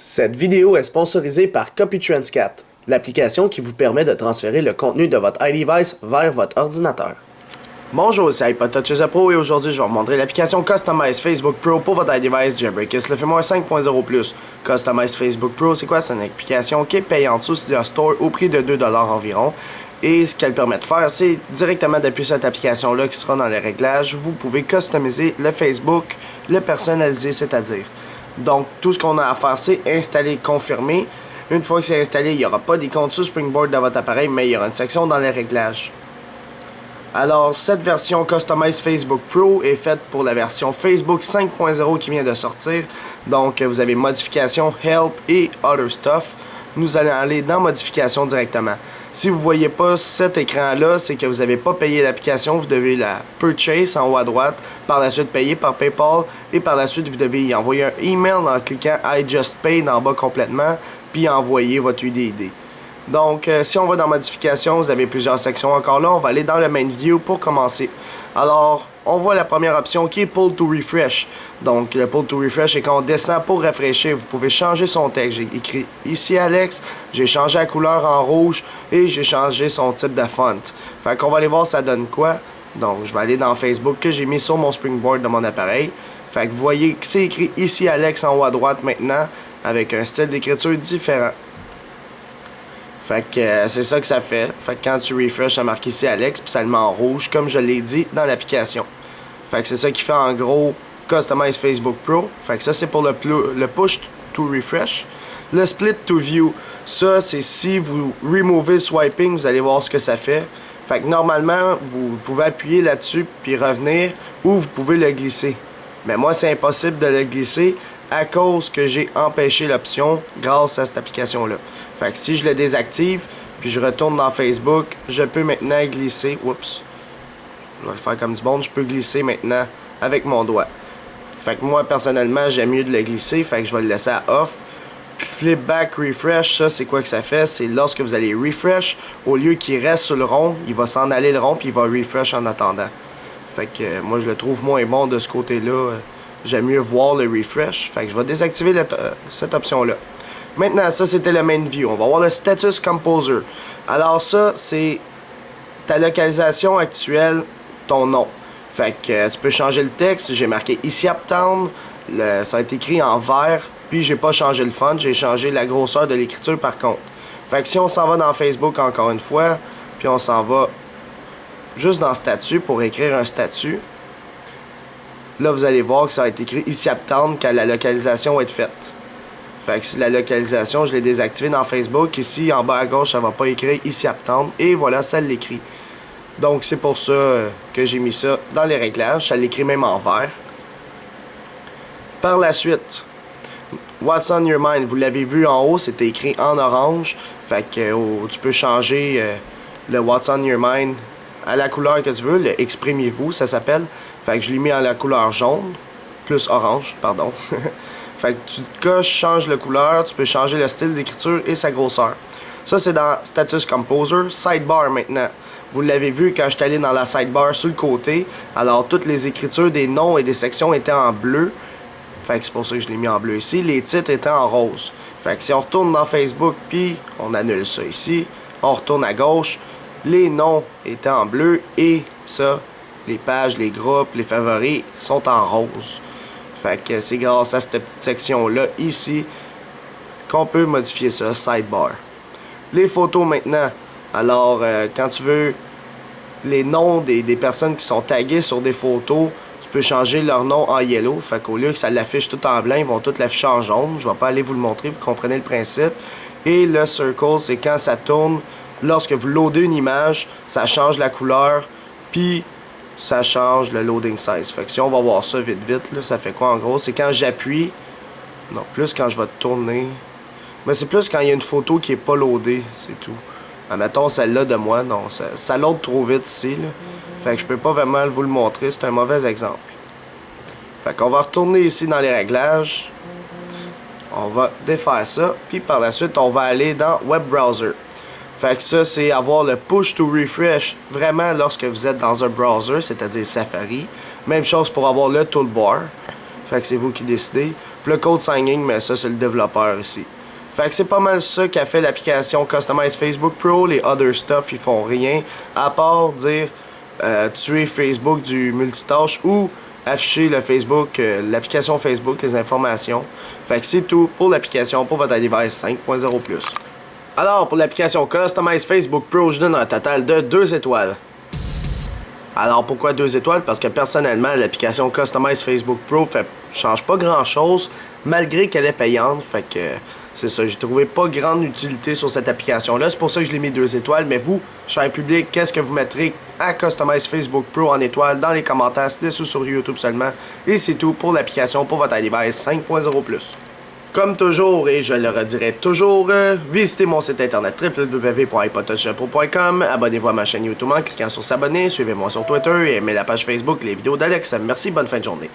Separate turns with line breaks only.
Cette vidéo est sponsorisée par CopyTransCat, l'application qui vous permet de transférer le contenu de votre iDevice vers votre ordinateur. Bonjour, c'est iPodTouch Pro et aujourd'hui je vais vous montrer l'application Customize Facebook Pro pour votre iDevice Jailbreakers le firmware 5.0+. Customize Facebook Pro, c'est quoi? C'est une application qui est payante sous Cydia Store au prix de 2$ environ. Et ce qu'elle permet de faire, c'est directement depuis cette application-là qui sera dans les réglages, vous pouvez customiser le Facebook, le personnaliser, c'est-à-dire. Donc, tout ce qu'on a à faire, c'est installer, confirmer. Une fois que c'est installé, il n'y aura pas d'icône sous Springboard dans votre appareil, mais il y aura une section dans les réglages. Alors, cette version Customize Facebook Pro est faite pour la version Facebook 5.0 qui vient de sortir. Donc, vous avez modification, help et other stuff. Nous allons aller dans modification directement. Si vous ne voyez pas cet écran-là, c'est que vous n'avez pas payé l'application. Vous devez la purchase en haut à droite. Par la suite, payer par PayPal. Et par la suite, vous devez y envoyer un email en cliquant I Just Paid en bas complètement. Puis envoyer votre UDID. Donc, si on va dans modification, vous avez plusieurs sections encore là. On va aller dans le main view pour commencer. Alors, on voit la première option qui est Pull to Refresh. Donc, le Pull to Refresh est quand on descend pour rafraîchir. Vous pouvez changer son texte. J'ai écrit ici Alex, j'ai changé la couleur en rouge et j'ai changé son type de font. Fait qu'on va aller voir ça donne quoi. Donc, je vais aller dans Facebook que j'ai mis sur mon Springboard de mon appareil. Fait que vous voyez que c'est écrit ici Alex en haut à droite maintenant avec un style d'écriture différent. Fait que c'est ça que ça fait. Fait que quand tu refresh, ça marque ici Alex, puis ça le met en rouge, comme je l'ai dit dans l'application. Fait que c'est ça qui fait en gros Customize Facebook Pro. Fait que ça c'est pour le push to refresh. Le split to view, ça c'est si vous removez le swiping, vous allez voir ce que ça fait. Fait que normalement, vous pouvez appuyer là-dessus puis revenir, ou vous pouvez le glisser. Mais moi c'est impossible de le glisser à cause que j'ai empêché l'option grâce à cette application-là. Fait que si je le désactive, puis je retourne dans Facebook, je peux maintenant glisser. Oups. Je vais le faire comme du monde. Je peux glisser maintenant avec mon doigt. Fait que moi, personnellement, j'aime mieux de le glisser. Fait que je vais le laisser à off. Puis flip back refresh, ça, c'est quoi que ça fait? C'est lorsque vous allez refresh, au lieu qu'il reste sur le rond, il va s'en aller le rond, puis il va refresh en attendant. Fait que moi, je le trouve moins bon de ce côté-là. J'aime mieux voir le refresh. Fait que je vais désactiver cette option-là. Maintenant, ça c'était le main view. On va voir le status composer. Alors ça, c'est ta localisation actuelle, ton nom. Fait que tu peux changer le texte. J'ai marqué ici Uptown. Ça a été écrit en vert. Puis j'ai pas changé le font. J'ai changé la grosseur de l'écriture par contre. Fait que si on s'en va dans Facebook encore une fois, puis on s'en va juste dans statut pour écrire un statut. Là, vous allez voir que ça a été écrit ici Uptown quand la localisation va être faite. Fait que la localisation, je l'ai désactivée dans Facebook. Ici, en bas à gauche, ça va pas écrire ici Uptown. Et voilà, ça l'écrit. Donc, c'est pour ça que j'ai mis ça dans les réglages. Ça l'écrit même en vert. Par la suite, What's on your mind? Vous l'avez vu en haut, c'était écrit en orange. Fait que tu peux changer le What's on your mind à la couleur que tu veux. Le exprimez-vous, ça s'appelle. Fait que je l'ai mis en la couleur jaune. Plus orange, pardon. Fait que tu coches, changes la couleur, tu peux changer le style d'écriture et sa grosseur. Ça, c'est dans Status Composer. Sidebar maintenant. Vous l'avez vu quand je suis allé dans la sidebar sur le côté. Alors, toutes les écritures des noms et des sections étaient en bleu. Fait que c'est pour ça que je l'ai mis en bleu ici. Les titres étaient en rose. Fait que si on retourne dans Facebook, puis on annule ça ici, on retourne à gauche, les noms étaient en bleu et ça, les pages, les groupes, les favoris sont en rose. Fait que c'est grâce à cette petite section-là, ici, qu'on peut modifier ça, sidebar. Les photos maintenant. Alors, quand tu veux les noms des personnes qui sont taguées sur des photos, tu peux changer leur nom en yellow. Fait qu'au lieu que ça l'affiche tout en blanc, ils vont tout l'afficher en jaune. Je vais pas aller vous le montrer, vous comprenez le principe. Et le circle, c'est quand ça tourne, lorsque vous loadez une image, ça change la couleur, puis ça change le loading size. Fait que si on va voir ça vite là, ça fait quoi en gros? C'est quand j'appuie, non, plus quand je vais tourner, mais c'est plus quand il y a une photo qui est pas loadée, c'est tout. Admettons celle-là de moi, non, ça load trop vite ici, là. Fait que je peux pas vraiment vous le montrer, c'est un mauvais exemple. Fait qu'on va retourner ici dans les réglages, on va défaire ça, puis par la suite on va aller dans Web Browser. Fait que ça, c'est avoir le push to refresh vraiment lorsque vous êtes dans un browser, c'est-à-dire Safari. Même chose pour avoir le toolbar. Fait que c'est vous qui décidez. Puis le code signing, mais ça c'est le développeur ici. Fait que c'est pas mal ça qu'a fait l'application Customize Facebook Pro. Les other stuff, ils font rien, à part dire tuer Facebook du multitâche ou afficher le Facebook, l'application Facebook, les informations. Fait que c'est tout pour l'application pour votre iDevice 5.0+. Alors, pour l'application Customize Facebook Pro, je donne un total de 2 étoiles. Alors, pourquoi 2 étoiles? Parce que personnellement, l'application Customize Facebook Pro change pas grand-chose, malgré qu'elle est payante. Fait que c'est ça, j'ai trouvé pas grande utilité sur cette application-là. C'est pour ça que je l'ai mis 2 étoiles. Mais vous, cher public, qu'est-ce que vous mettrez à Customize Facebook Pro en étoiles dans les commentaires, c'est sur YouTube seulement. Et c'est tout pour l'application pour votre iDevice 5.0+. Comme toujours, et je le redirai toujours, visitez mon site internet www.ipodtouchpro.com, abonnez-vous à ma chaîne YouTube en cliquant sur s'abonner, suivez-moi sur Twitter et aimez la page Facebook Les Vidéos d'Alex. Merci, bonne fin de journée.